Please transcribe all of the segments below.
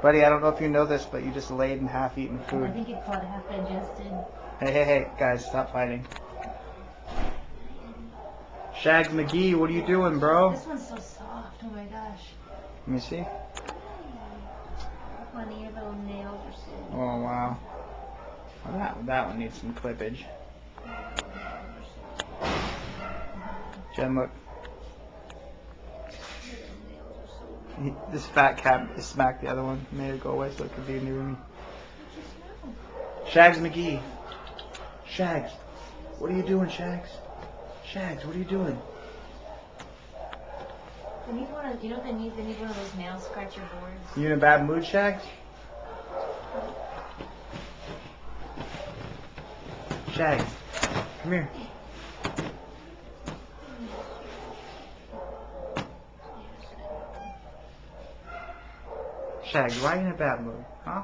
Buddy, I don't know if you know this, but you just laid in half-eaten food. I think it's called half-digested. Hey, guys, stop fighting. Shags McGee, what are you doing, bro? This one's so soft. Oh my gosh. Let me see. Honey, your little nails are so. Oh wow. Well, that one needs some clippage. Jen, look. This fat cat smacked the other one, made it go away so it could be near me. Shags McGee. Shags. What are you doing, Shags? Shags, what are you doing? They need one of, you know what they need? They need one of those nail scratcher boards. You in a bad mood, Shags? Shags, come here. Shags, why are you in a bad mood? Huh?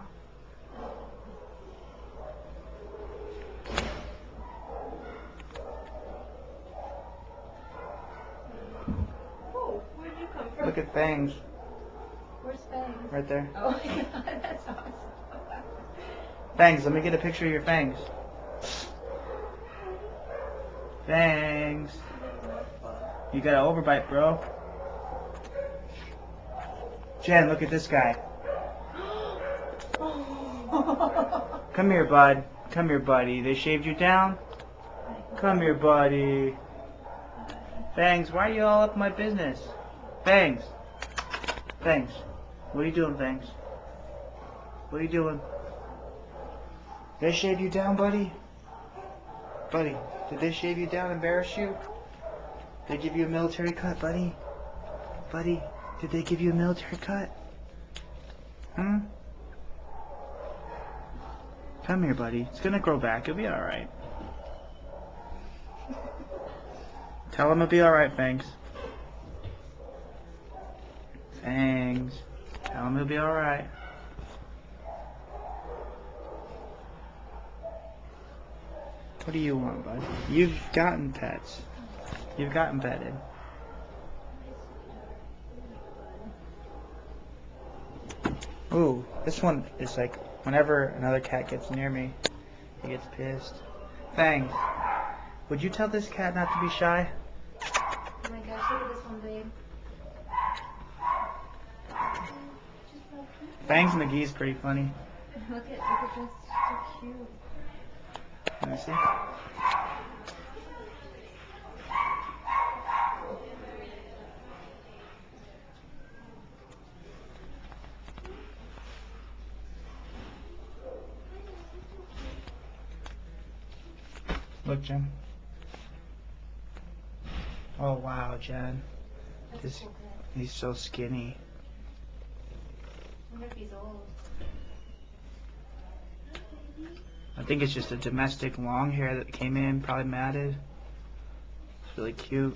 Oh, where'd you come from? Look at Fangs. Where's Fangs? Right there. Oh my god, that's awesome. Fangs, let me get a picture of your fangs. Fangs. You got an overbite, bro. Jen, look at this guy. Come here, bud. Come here, buddy. They shaved you down? Come here, buddy. Fangs, why are you all up my business? Fangs. Fangs. What are you doing, Fangs? What are you doing? They shave you down, buddy? Buddy, did they shave you down, embarrass you? They give you a military cut, buddy? Buddy, did they give you a military cut? Hmm? Come here, buddy. It's gonna grow back. It'll be alright. Tell him it'll be alright, Fangs. Fangs. Tell him it'll be alright. What do you want, bud? You've gotten pets. You've gotten petted. Ooh, this one is like, whenever another cat gets near me, he gets pissed. Fangs, would you tell this cat not to be shy? Oh my gosh, look at this one, babe. Fangs McGee's pretty funny. Look at this, so cute. Let me see. Look, Jen. Oh wow, Jen. He's so skinny. I wonder if he's old. I think it's just a domestic long hair that came in, probably matted. It's really cute.